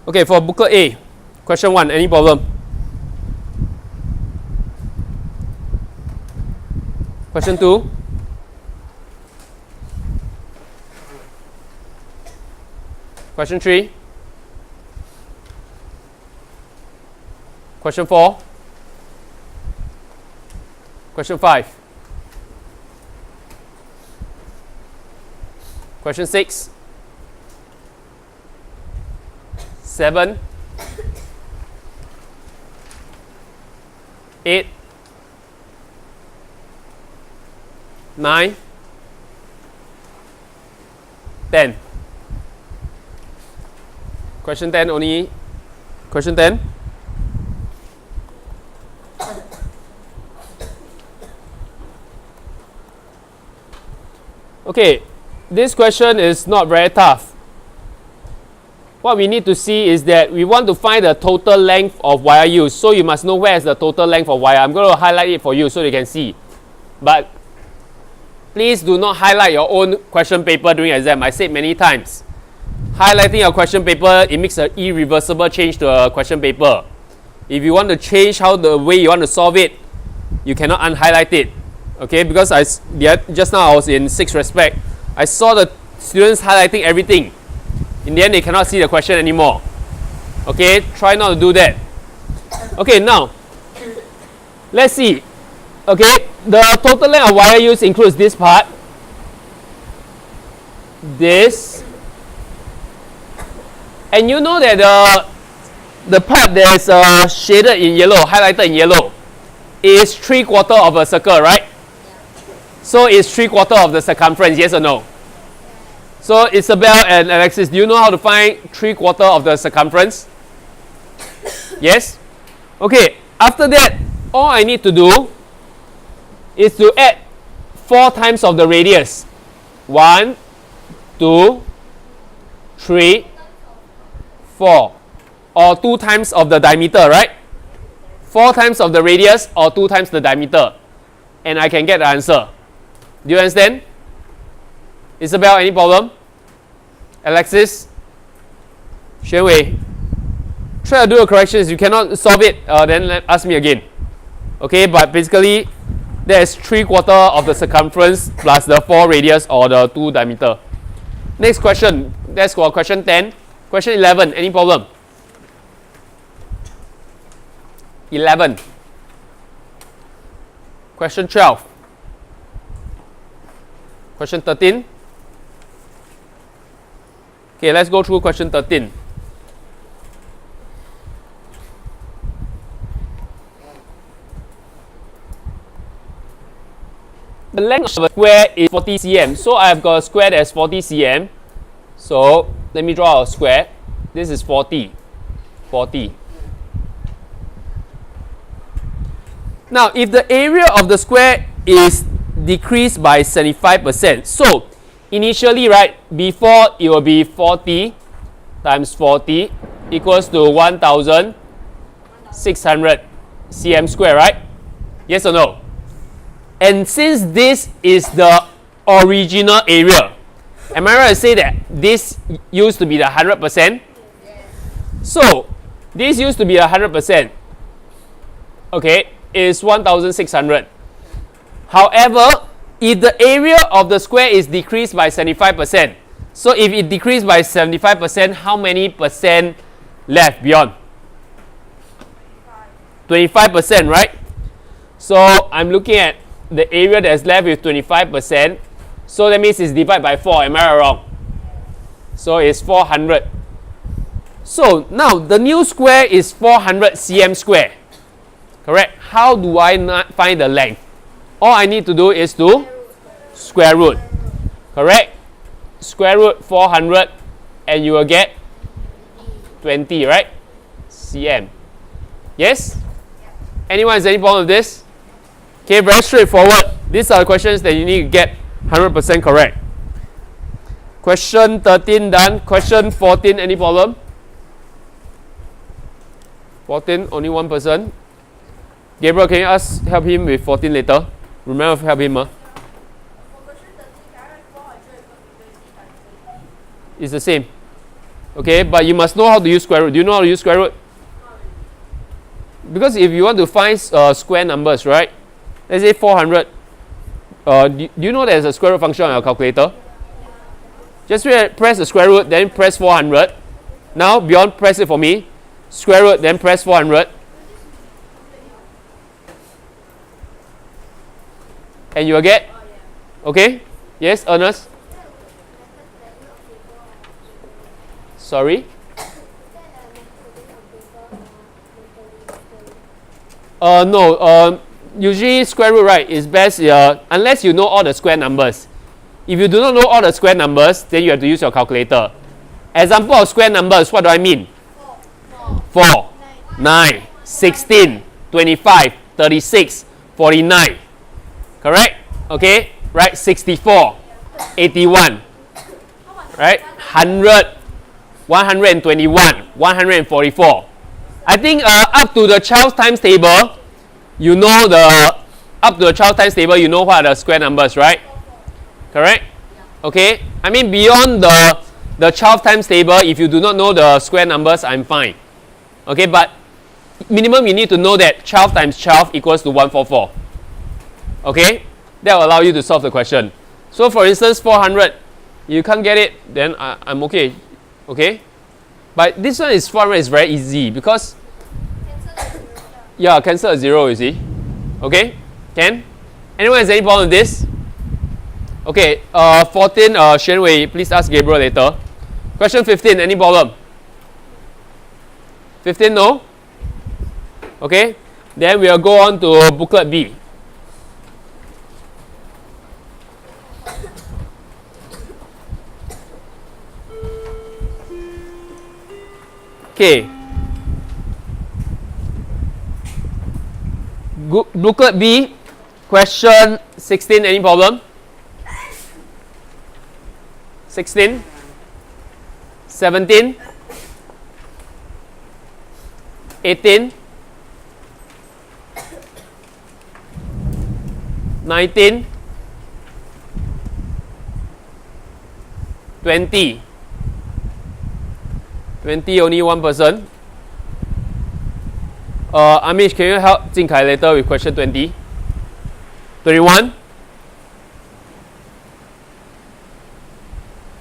Okay, for booklet A, question 1, any problem? Question 2. Question 3. Question 4. Question 5. Question 6. 7. 8. 9. 10. Question 10 only. Question 10. Okay, this question is not very tough. What we need to see is that we want to find the total length of wire used. So you must know where is the total length of wire. I'm going to highlight it for you so you can see. But please do not highlight your own question paper during exam. I said many times. Highlighting your question paper, it makes an irreversible change to a question paper. If you want to change the way you want to solve it, you cannot unhighlight it. Okay, because just now I was in 6 respect. I saw the students highlighting everything. In the end, they cannot see the question anymore. Okay, try not to do that. Okay, now, let's see. Okay, the total length of wire used includes this part, this, and you know that the part that is shaded in yellow, highlighted in yellow, is 3/4 of a circle, right? So it's 3/4 of the circumference, yes or no? So Isabel and Alexis, do you know how to find 3/4 of the circumference? Yes? Okay, after that, all I need to do is to add 4 times of the radius. 1, 2, 3, 4. Or 2 times of the diameter, right? 4 times of the radius or 2 times the diameter. And I can get the answer. Do you understand? Isabel, any problem? Alexis? Xuan Wei? Try to do the corrections. You cannot solve it, then ask me again. Okay, but basically, there is 3/4 of the circumference plus the 4 radius or the 2 diameter. Next question. That's for question 10. Question 11. Any problem? 11. Question 12. Question 13. Okay, let's go through question 13. The length of a square is 40 cm. So I've got a square that is 40 cm. So let me draw a square. This is 40. 40. Now, if the area of the square is decreased by 75%, so initially, right, before it will be 40 times 40 equals to 1600 cm square, right? Yes or no? And since this is the original area, am I right to say that this used to be the 100%? So, this used to be 100%. Okay, is 1600. However, if the area of the square is decreased by 75%, so if it decreased by 75%, how many percent left beyond? 25%, right? So I'm looking at the area that is left with 25%. So that means it's divided by 4. Am I wrong? So it's 400. So now the new square is 400 cm square. Correct? How do I not find the length? All I need to do is to square root. Correct? Square root 400 and you will get 20, right? cm. Yes? Anyone has any problem with this? Okay, very straightforward. These are the questions that you need to get 100% correct. Question 13 done. Question 14, any problem? 14, only one person. Gabriel, can you help him with 14 later? Remember to help him. It's the same. Okay, but you must know how to use square root. Do you know how to use square root? Because if you want to find square numbers, right? Let's say 400. Do you know there's a square root function on your calculator? Just press the square root, then press 400. Now, beyond, press it for me. Square root, then press 400. And you will get? Okay? Yes, Ernest? Sorry? No. Usually square root, right, is best unless you know all the square numbers. If you do not know all the square numbers, then you have to use your calculator. Example of square numbers, what do I mean? 4, 9, 16, 25, 36, 49. Correct? Okay? Right? 64, 81. Right? 100, 121, 144. I think up to the 12 times table, you know up to the 12 times table, you know what are the square numbers, right? Correct? Okay? I mean, beyond the 12 times table, if you do not know the square numbers, I'm fine. Okay, but minimum you need to know that 12 times 12 equals to 144. Okay? That will allow you to solve the question. So for instance, 400, you can't get it, then I'm okay. Okay? But this one is 400 is very easy because cancel a zero, you see. Okay? Can? Anyone has any problem with this? Okay, 14, Xuan Wei, please ask Gabriel later. Question 15, any problem? 15, no? Okay, then we'll go on to booklet B. Okay. Booklet B, question 16, any problem? 16, 17, 18, 19, 20. 20, only one person. Amish, can you help Jing Kai later with question 20? 21.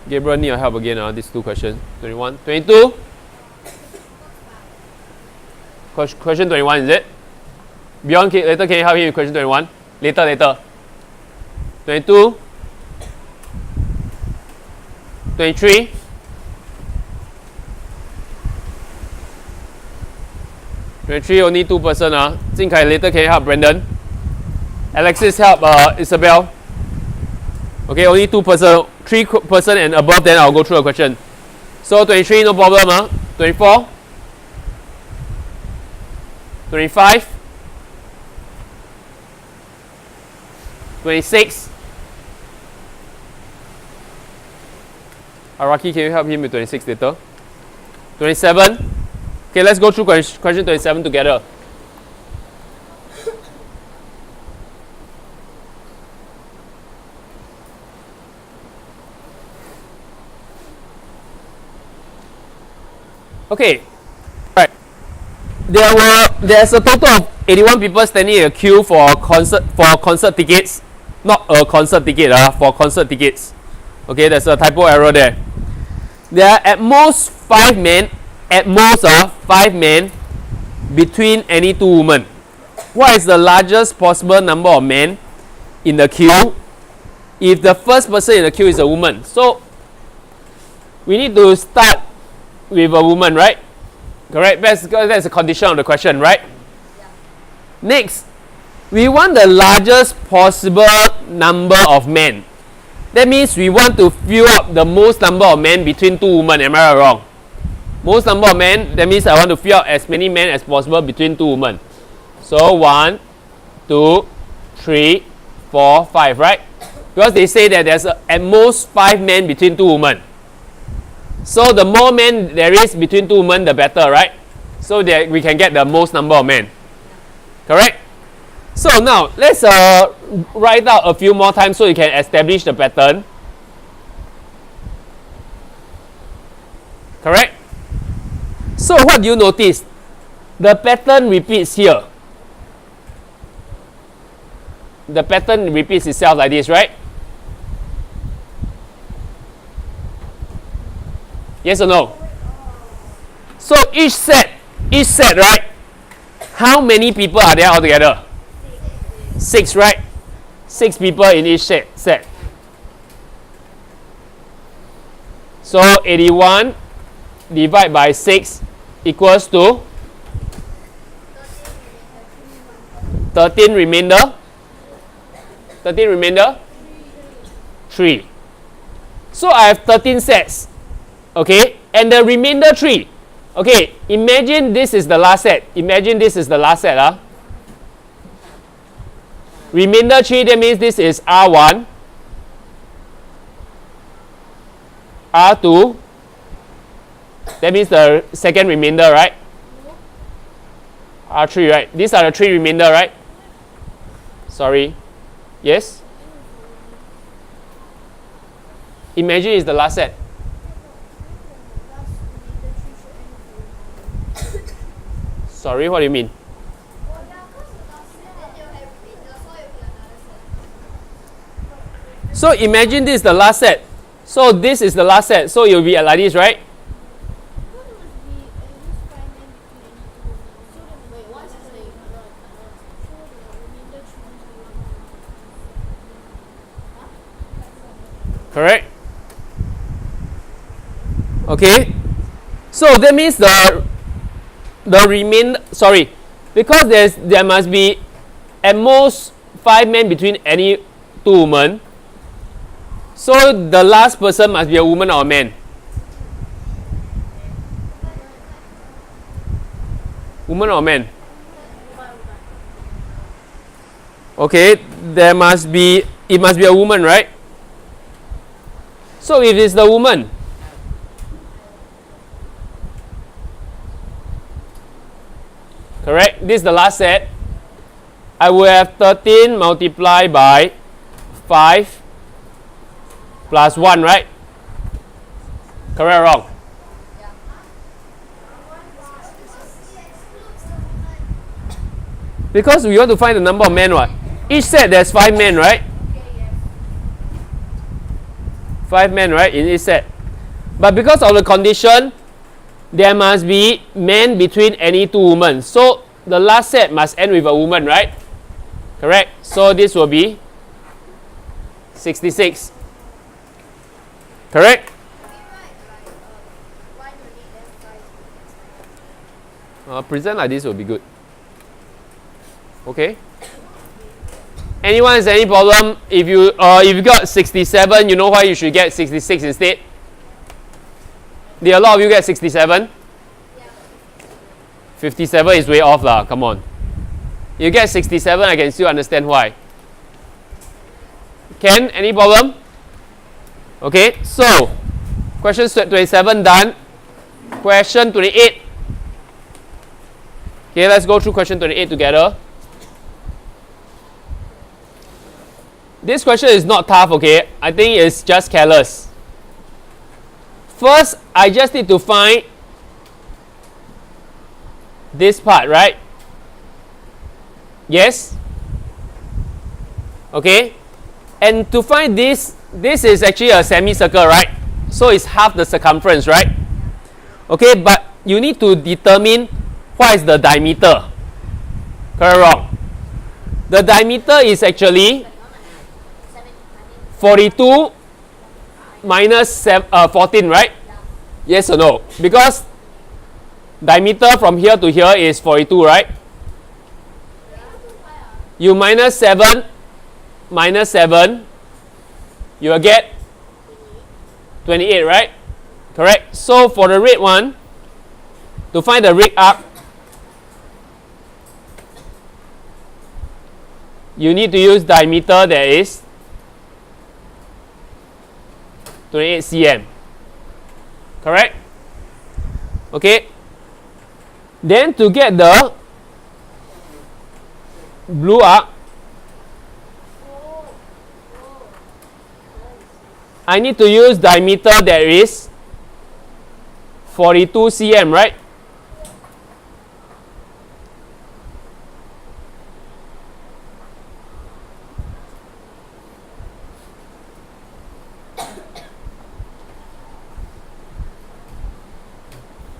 Gabriel need your help again, these two questions. 21. 22. Question 21, is it? Beyond, later can you help him with question 21? Later. 22. 23. 23, only two person. Jing Kai, later can you help Brandon? Alexis, help Isabel. Okay, only two person, 3 person and above, then I'll go through a question. So 23, no problem. 24, 25, 26. Araki, can you help him with 26 later? 27. Okay, let's go through question 27 together. Okay, right. There's a total of 81 people standing in a queue for concert tickets. Not a concert ticket, for concert tickets. Okay, there's a typo error there. There are at most 5 men. At most 5 men between any 2 women. What is the largest possible number of men in the queue if the first person in the queue is a woman? So we need to start with a woman, right? Correct? That's the condition of the question, right? Yeah. Next, we want the largest possible number of men. That means we want to fill up the most number of men between 2 women. Am I right or wrong? Most number of men, that means I want to fill out as many men as possible between 2 women. So 1, 2, 3, 4, 5, right? Because they say that there's at most 5 men between 2 women. So the more men there is between 2 women, the better, right? So that we can get the most number of men. Correct? So now, let's write out a few more times so you can establish the pattern. Correct? So what do you notice? The pattern repeats here. The pattern repeats itself like this, right? Yes or no? So each set, right? How many people are there altogether? 6, right? 6 people in each set. So 81 divided by 6 equals to 13 remainder. 13 remainder? 3. So I have 13 sets. Okay, and the remainder 3. Okay, imagine this is the last set. Imagine this is the last set. Remainder 3, that means this is R1, R2. That means the second remainder, right? R3, right? These are the 3 remainder, right? Sorry. Yes? Imagine it's the last set. Sorry, what do you mean? So imagine this is the last set. So this is the last set. So it will be like this, right? Correct? Okay. So that means the because there must be at most 5 men between any 2 women. So the last person must be a woman or a man. Woman or man? Okay, it must be a woman, right? So if it's the woman, correct? This is the last set. I will have 13 multiplied by 5 plus 1, right? Correct or wrong? Because we want to find the number of men, what? Each set there's 5 men, right? 5 men, right, in each set. But because of the condition, there must be men between any 2 women. So the last set must end with a woman, right? Correct. So this will be 66. Correct? Present like this will be good. Okay. Anyone has any problem? If you got 67, you know why you should get 66 instead? Did a lot of you get 67? 57 is way off lah. Come on. You get 67, I can still understand why. Ken, any problem? Okay, so question 27 done. Question 28. Okay, let's go through question 28 together. This question is not tough, okay? I think it's just careless. First, I just need to find this part, right? Yes? Okay? And to find this is actually a semicircle, right? So it's half the circumference, right? Okay, but you need to determine what is the diameter. Correct or wrong? The diameter is actually 42 minus 14, right? Yes or no? Because diameter from here to here is 42, right? You minus 7, you will get 28, right? Correct. So for the red one, to find the red arc, you need to use diameter that is 28 cm. Correct? Okay. Then to get the blue arc, I need to use diameter that is 42 cm, right?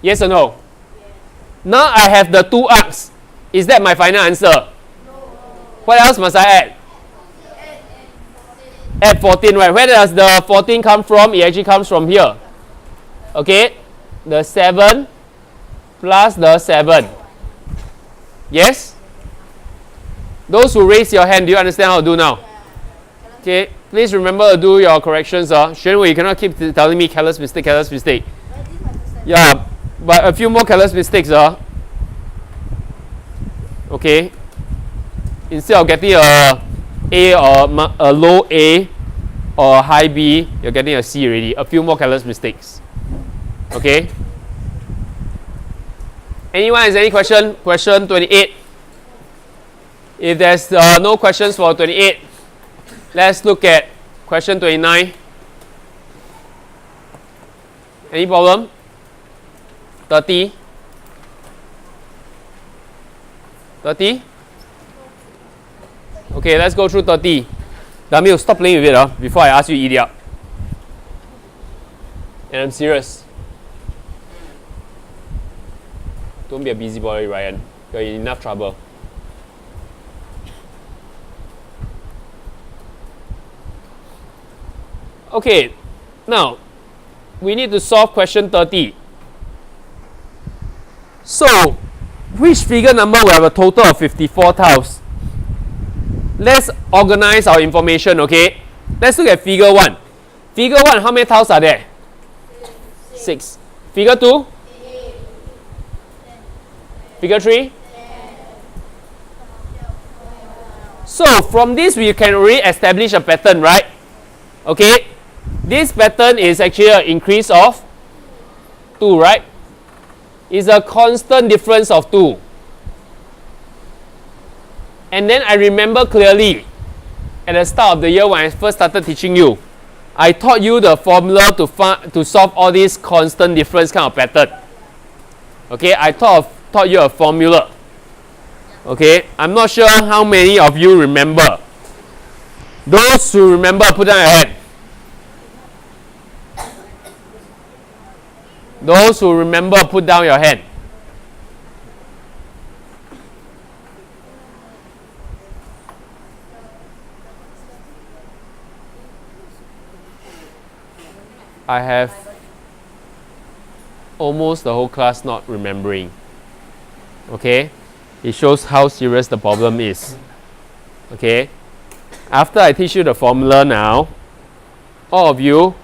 Yes or no? Yes. Now I have the 2 arcs. Is that my final answer? No. What else must I add? Add 14, right? Where does the 14 come from? It actually comes from here. Okay? The 7 plus the 7. Yes? Those who raise your hand, do you understand how to do now? Okay, please remember to do your corrections. Xuan Wei, you cannot keep telling me careless mistake, careless mistake. Yeah, but a few more careless mistakes. Okay? Instead of getting a A or a low A or a high B, you're getting a C already. A few more careless mistakes. Okay? Anyone has any question? Question 28. If there's no questions for 28, let's look at question 29. Any problem? 30? 30? Okay, let's go through 30. Damil, stop playing with it before I ask you to eat it up. And I'm serious. Don't be a busybody, Ryan. You're in enough trouble. Okay, now we need to solve question 30. So, which figure number will have a total of 54 tiles? Let's organize our information, okay? Let's look at figure 1. Figure 1, how many tiles are there? 6. Figure 2? 8. Figure 3? 10. So, from this we can already establish a pattern, right? Okay? This pattern is actually an increase of 2, right? It's a constant difference of 2. And then I remember clearly at the start of the year when I first started teaching you, I taught you the formula to solve all these constant difference kind of pattern. Okay, I taught you a formula. Okay, I'm not sure how many of you remember. Those who remember, put down your hand. Those who remember, put down your hand. I have almost the whole class not remembering. Okay? It shows how serious the problem is. Okay? After I teach you the formula now, all of you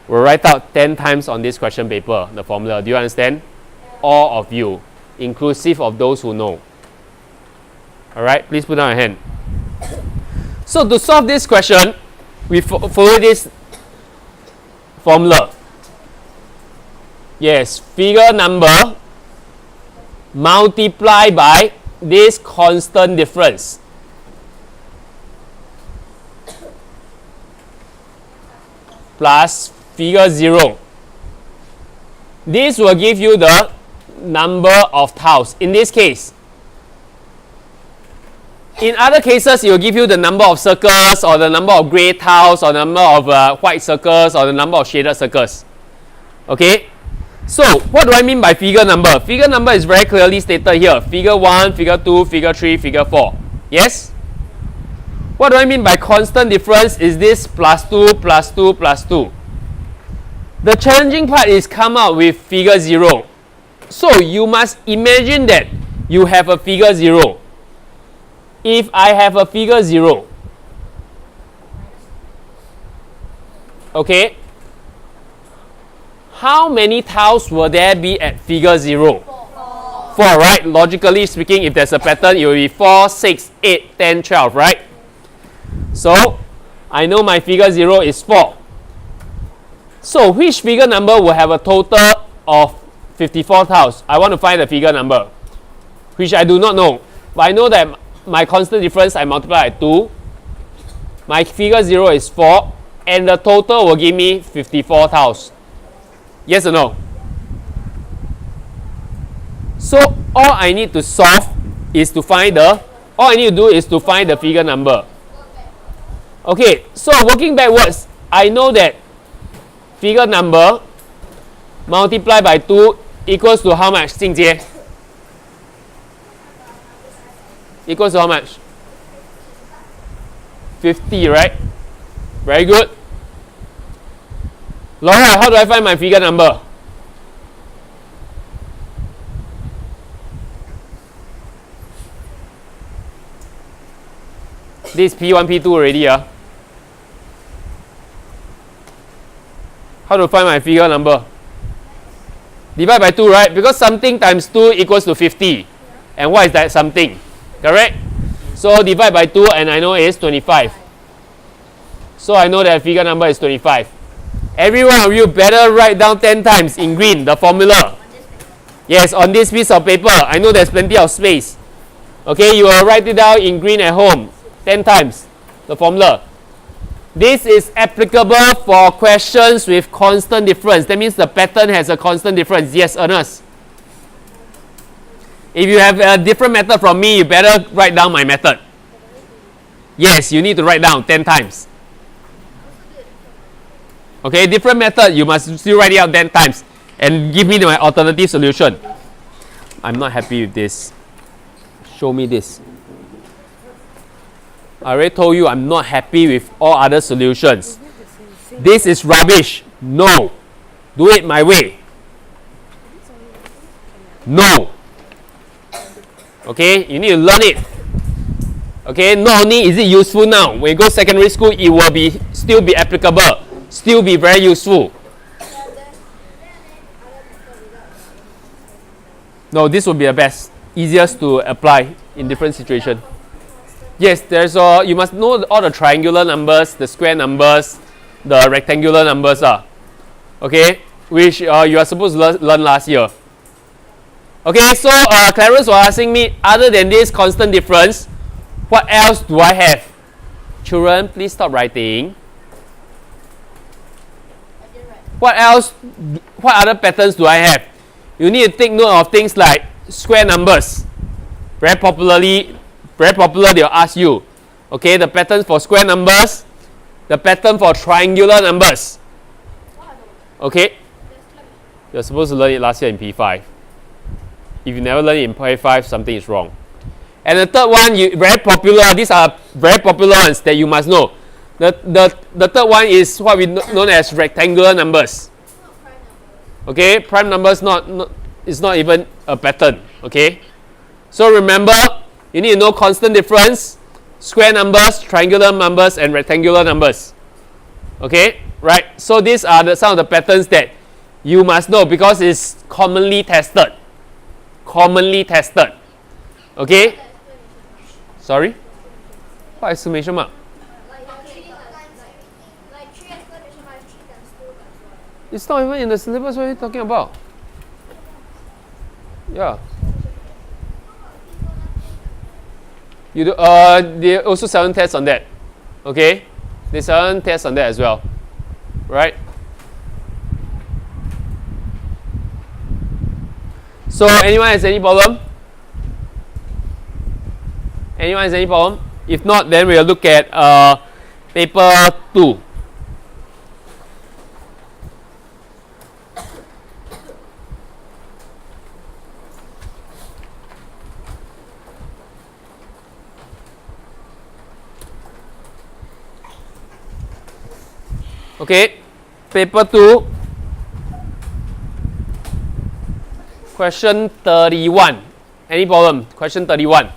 will write out 10 times on this question paper, the formula. Do you understand? All of you, inclusive of those who know. Alright? Please put down your hand. So to solve this question, we follow this formula. Yes, figure number multiplied by this constant difference. Plus figure 0. This will give you the number of tiles. In this case, in other cases, it will give you the number of circles or the number of gray tiles or the number of white circles or the number of shaded circles. Okay? So, what do I mean by figure number? Figure number is very clearly stated here. Figure 1, figure 2, figure 3, figure 4. Yes? What do I mean by constant difference? Is this plus 2, plus 2, plus 2. The challenging part is come out with figure 0. So, you must imagine that you have a figure 0. If I have a figure 0, okay, how many tiles will there be at figure 0? 4, right? Logically speaking, if there's a pattern, it will be 4, 6, 8, 10, 12, right? So, I know my figure 0 is 4. So, which figure number will have a total of 54 tiles? I want to find the figure number, which I do not know. But I know that my constant difference, I multiply by 2. My figure 0 is 4. And the total will give me 54 tiles. Yes or no? So all I need to solve is to find the, all I need to do is to find the figure number. Okay, so working backwards, I know that figure number multiplied by 2 equals to how much, Jing Jie? Equals to how much? 50, right? Very good. Laura, how do I find my figure number? This is P1, P2 already. How to find my figure number? Divide by 2, right? Because something times 2 equals to 50. And what is that something? Correct? So divide by 2 and I know it's 25. So I know that figure number is 25. Every one of you better write down 10 times in green the formula. Yes, on this piece of paper. I know there's plenty of space. Okay, you will write it down in green at home 10 times the formula. This is applicable for questions with constant difference. That means the pattern has a constant difference. Yes, Ernest. If you have a different method from me, you better write down my method. Yes, you need to write down 10 times. Okay, different method, you must still write it out 10 times and give me my alternative solution. I'm not happy with this. Show me this. I already told you I'm not happy with all other solutions. This is rubbish. No. Do it my way. No. Okay, you need to learn it. Okay, not only is it useful now, when you go secondary school, it will still be applicable, still be very useful. No, this will be the best, easiest to apply in different situations. Yes, you must know all the triangular numbers, the square numbers, the rectangular numbers okay, which you are supposed to learn last year. Okay, so Clarence was asking me, other than this constant difference, what else do I have? Children, please stop writing. What else? What other patterns do I have? You need to take note of things like square numbers. Very popular, they'll ask you. Okay, the pattern for square numbers, the pattern for triangular numbers. Okay, you're supposed to learn it last year in P5. If you never learn it in P5, something is wrong. And the third one, very popular. These are very popular ones that you must know. The third one is what we known as rectangular numbers. Okay, prime numbers is not even a pattern. Okay, so remember, you need to know constant difference, square numbers, triangular numbers, and rectangular numbers. Okay, right? So these are some of the patterns that you must know because it's commonly tested. Commonly tested. Okay? Sorry? What exclamation mark? It's not even in the syllabus. What are you talking about? Yeah. You do, they also 7 tests on that. Okay? There's 7 tests on that as well. Right? So anyone has any problem? Anyone has any problem? If not, then we'll look at paper 2. Okay, paper 2, question 31. Any problem? Question 31.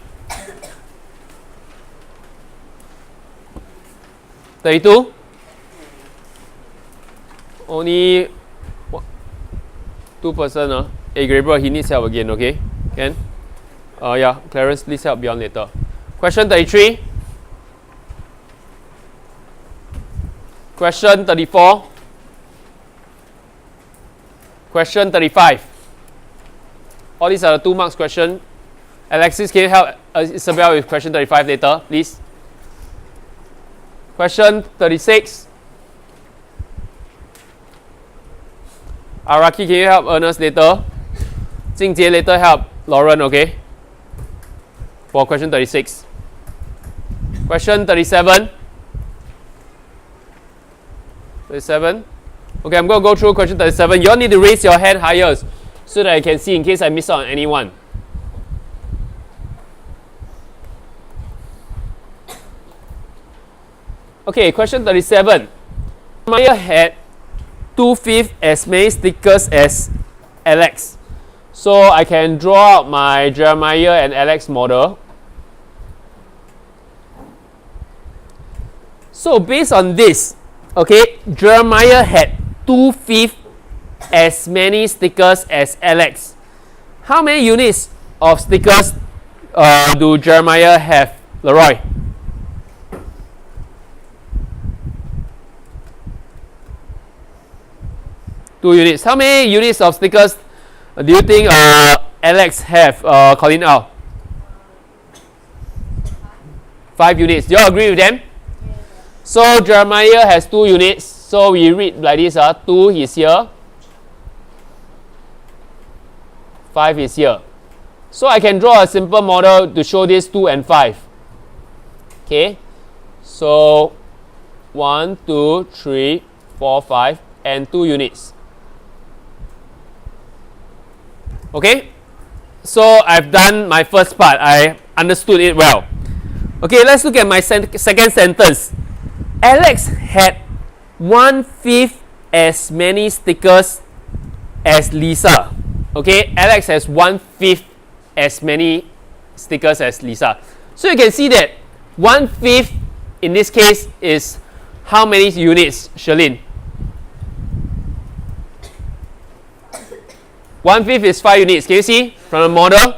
32? Only 2%. Hey, Gabriel, he needs help again, okay? Can? Yeah, Clarence, please help beyond later. Question 33. Question 34. Question 35. All these are the 2 marks question. Alexis, can you help Isabel with question 35 later, please? Question 36. Araki, can you help Ernest later? Jingjie later help Lauren, okay? For question 36. Question 37. 37. Okay, I'm going to go through question 37. You all need to raise your hand higher so that I can see in case I miss out on anyone. Okay, question 37. Jeremiah had 2/5 as many stickers as Alex. So I can draw out my Jeremiah and Alex model. So based on this, okay, Jeremiah had 2/5 as many stickers as Alex. How many units of stickers do Jeremiah have, Leroy? Two units. How many units of stickers do you think Alex have, Colin Au? 5 units. Do you all agree with them? So Jeremiah has 2 units. So we read like this, 2 is here. 5 is here. So I can draw a simple model to show this 2 and 5. Okay. So 1, 2, 3, 4, 5 and 2 units. Okay, so I've done my first part. I understood it well. Okay, let's look at my second sentence. Alex had 1/5 as many stickers as Lisa. Okay, Alex has 1/5 as many stickers as Lisa. So you can see that 1/5 in this case is how many units, Shalene? 1/5 is 5 units. Can you see from the model?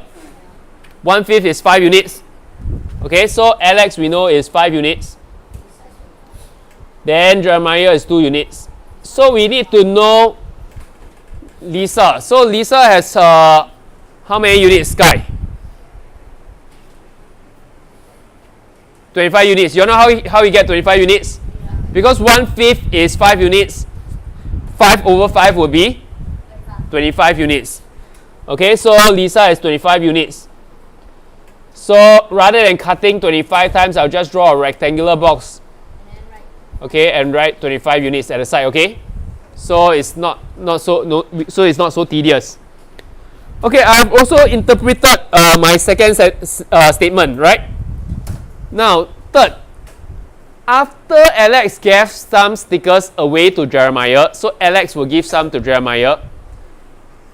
1/5 is 5 units. Okay, so Alex we know is 5 units. Then Jeremiah is 2 units. So we need to know Lisa. So Lisa has how many units, Sky? 25 units. You know how we get 25 units? Because 1/5 is 5 units. 5 over 5 would be 25 units. Okay, so Lisa has 25 units. So rather than cutting 25 times, I'll just draw a rectangular box. Okay, and write 25 units at the side. Okay, so it's not so tedious. Okay, I've also interpreted my second statement, right? Now, third, after Alex gave some stickers away to Jeremiah, so Alex will give some to Jeremiah.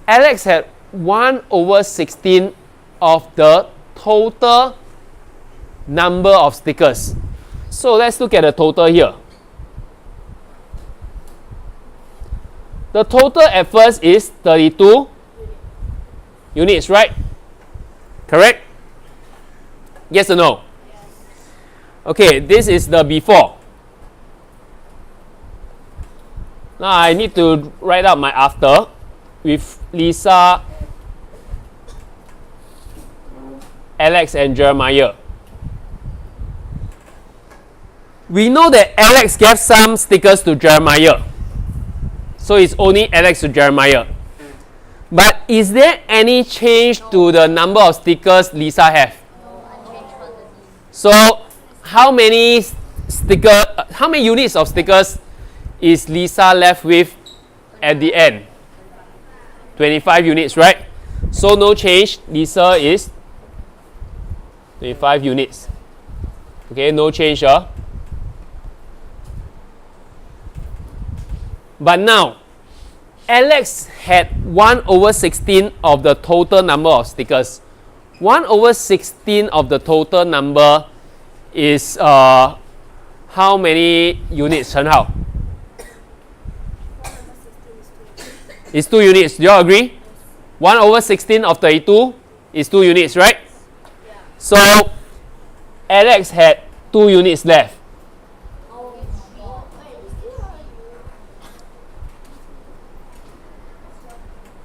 Alex had 1/16 of the total number of stickers. So let's look at the total here. The total at first is 32 units, right? Correct? Yes or no? Yes. Okay, this is the before. Now I need to write out my after with Lisa, Alex and Jeremiah. We know that Alex gave some stickers to Jeremiah. So it's only Alex to Jeremiah. But is there any change to the number of stickers Lisa have? So how many units of stickers is Lisa left with at the end? 25 units, right? So no change. Lisa is 25 units. Okay, no change. But now, Alex had 1/16 of the total number of stickers. 1/16 of the total number is how many units, Chen Hao? It's 2 units. Do you all agree? 1/16 of 32 is 2 units, right? Yeah. So Alex had 2 units left.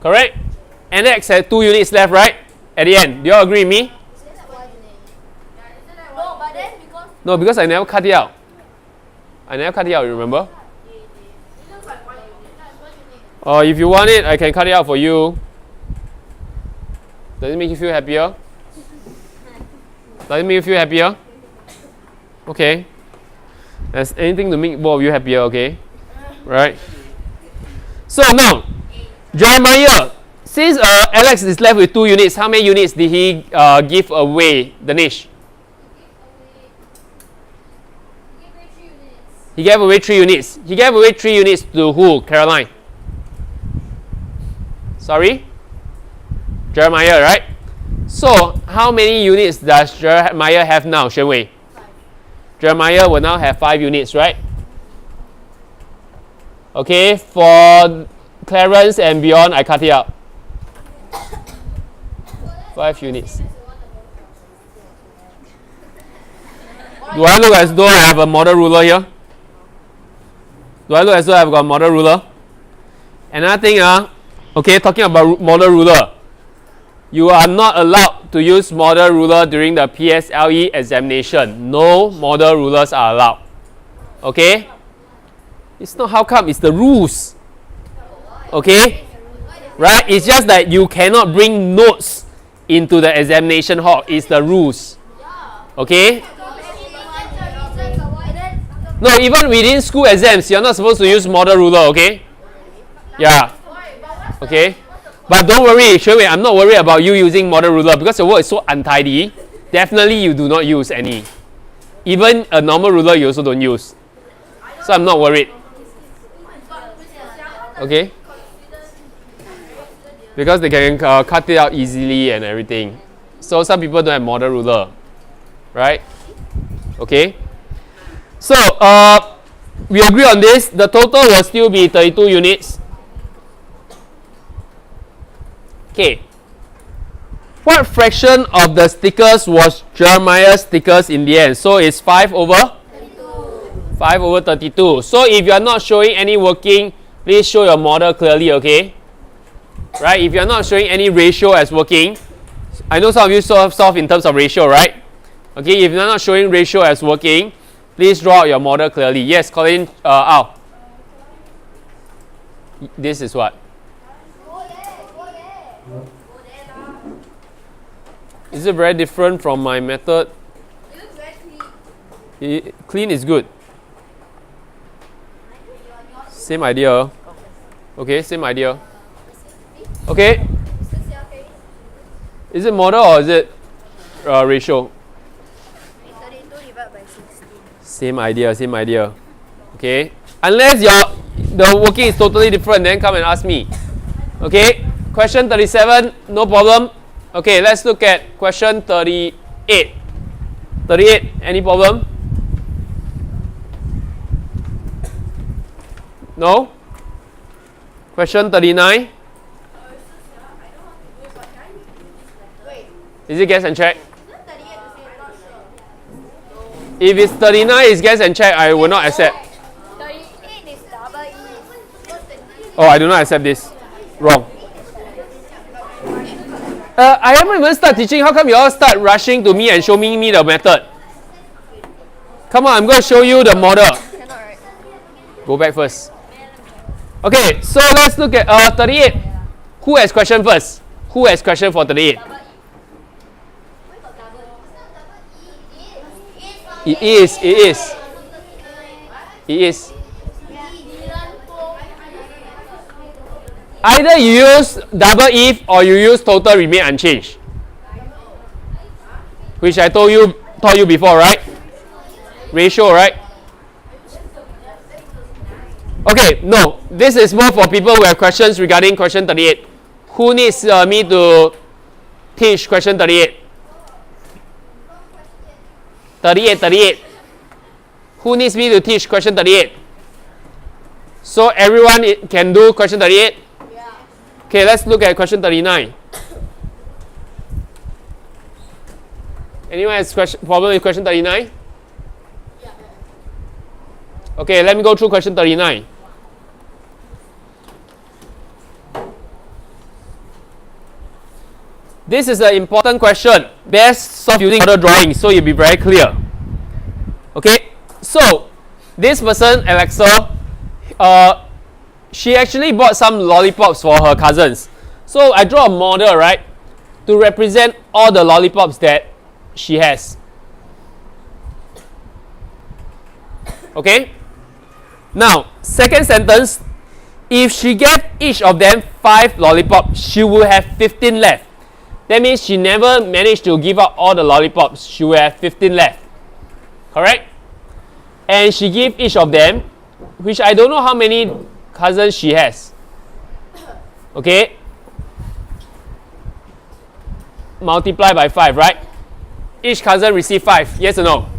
Correct? Alex had 2 units left, right? At the end. Do you all agree with me? No, because I never cut it out. I never cut it out, you remember? Or if you want it, I can cut it out for you. Does it make you feel happier? Does it make you feel happier? Okay. There's anything to make both of you happier, okay? Right? So now, Jeremiah, since Alex is left with 2 units, how many units did he give away, Danish? He gave away 3 units. He gave away 3 units to who, Caroline? Sorry? Jeremiah, right? So, how many units does Jeremiah have now, Xuan Wei? Jeremiah will now have 5 units, right? Okay, for Clarence and beyond, I cut it out. 5 units. Do I look as though I have a model ruler here? Do I look as though I've got a model ruler? Another thing, okay, talking about model ruler. You are not allowed to use model ruler during the PSLE examination. No model rulers are allowed. Okay? It's not how come, it's the rules. Okay? Right? It's just that you cannot bring notes into the examination hall. It's the rules. Okay? No, even within school exams, you're not supposed to use model ruler, okay? Yeah. Okay? But don't worry, Xuan Wei, I'm not worried about you using model ruler because your work is so untidy. Definitely you do not use any. Even a normal ruler you also don't use. So I'm not worried. Okay? Because they can cut it out easily and everything. So some people don't have model ruler. Right? Okay? So, we agree on this. The total will still be 32 units. Okay. What fraction of the stickers was Jeremiah's stickers in the end? So, it's 5 over? 32. 5 over 32. So, if you are not showing any working, please show your model clearly, okay? Right? If you are not showing any ratio as working, I know some of you solve in terms of ratio, right? Okay, if you are not showing ratio as working, please draw out your model clearly. Yes, Colin, Al. This is what? Is it very different from my method? It looks very clean. Clean is good. Same idea. Okay, same idea. Okay. Is it model or is it ratio? 32 divided by 16. Same idea. Okay. Unless the working is totally different, then come and ask me. Okay. Question 37, no problem. Okay, let's look at question 38. 38, any problem? No? Question 39. Wait, Is it guess and check? isn't 38 the same? I'm not sure. If it's 39 is guess and check, I will not accept. 38 is double E. Oh, I do not accept this. Wrong. I haven't even started teaching. How come you all start rushing to me and showing me the method? Come on, I'm going to show you the model. Cannot, right? Go back first. Okay, so let's look at 38. Who has question first? Who has question for 38? It is. Either you use double if or you use total remain unchanged. Which I taught you before, right? Ratio, right? Okay, no. This is more for people who have questions regarding question 38. Who needs me to teach question 38? 38. Who needs me to teach question 38? So everyone can do question 38? Yeah. Okay, let's look at question 39. Anyone has problem with question 39? Yeah. Okay, let me go through question 39. This is an important question. Best solve using other drawings, so you'll be very clear. Okay, so this person, Alexa, she actually bought some lollipops for her cousins. So I draw a model, right? to represent all the lollipops that she has. Okay? Now, second sentence, if she gave each of them 5 lollipops, she will have 15 left. That means she never managed to give out all the lollipops. She will have 15 left. Correct? And she gave each of them, which I don't know how many cousins she has. Okay? Multiply by 5, right? Each cousin receive 5. Yes or no?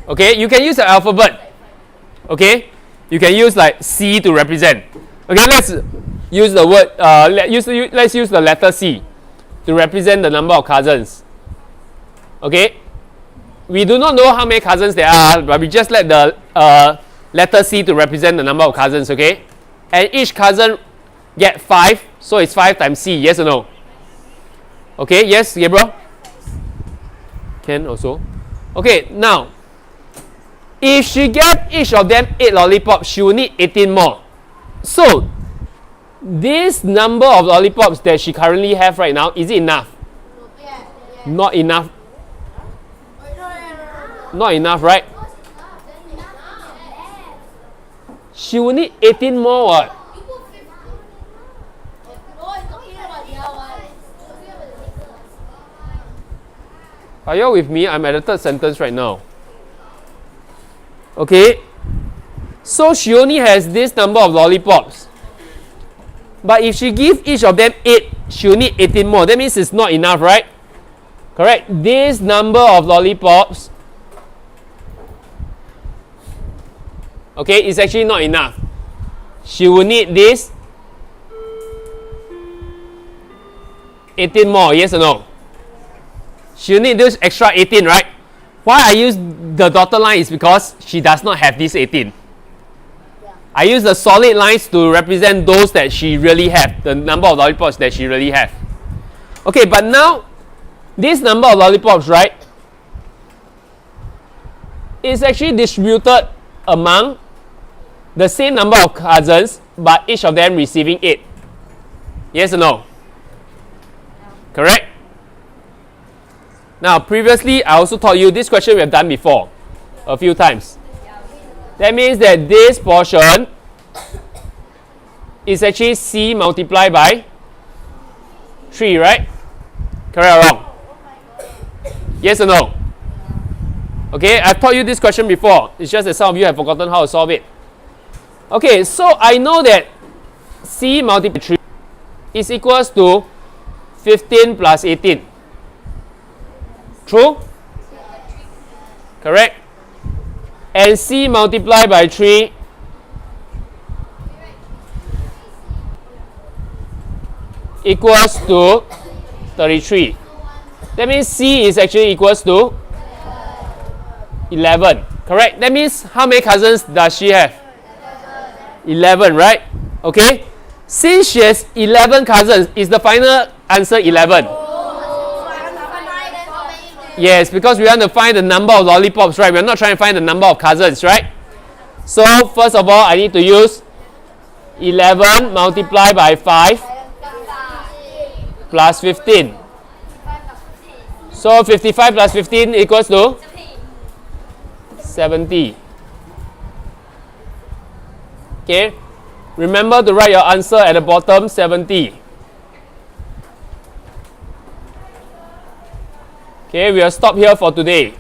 Okay? You can use the alphabet. Okay? You can use like C to represent. Okay, let's use the word, let's use the letter C to represent the number of cousins. Okay? We do not know how many cousins there are, but we just let the letter C to represent the number of cousins, okay? And each cousin get 5, so it's 5 times C, yes or no? Okay, yes, Gabriel? Can also. Okay, now, if she gave each of them 8 lollipops, she will need 18 more. So, this number of lollipops that she currently have right now, is it enough? Not enough. Not enough, right? She will need 18 more. What? Are you all with me? I'm at the third sentence right now. Okay? So she only has this number of lollipops. But if she gives each of them 8, she will need 18 more. That means it's not enough, right? Correct? This number of lollipops, okay, is actually not enough. She will need this 18 more, yes or no? She will need this extra 18, right? Why I use the dotted line is because she does not have this 18. I use the solid lines to represent those that she really have, the number of lollipops that she really have. Okay, but now, this number of lollipops, right, is actually distributed among the same number of cousins, but each of them receiving 8. Yes or no? Correct? Now, previously, I also taught you this question we have done before a few times. That means that this portion is actually C multiplied by 3, right? Correct or wrong? Yes or no? Okay, I've taught you this question before. It's just that some of you have forgotten how to solve it. Okay, so I know that C multiplied by 3 is equals to 15 plus 18. True? Correct? And C multiplied by 3 equals to 33. That means C is actually equals to 11. Correct? That means how many cousins does she have? 11, right? Okay? Since she has 11 cousins, is the final answer 11? Yes, because we want to find the number of lollipops, right? We're not trying to find the number of cousins, right? So, first of all, I need to use 11 multiplied by 5 plus 15. So, 55 plus 15 equals to 70. Okay? Remember to write your answer at the bottom, 70. Okay, we'll stop here for today.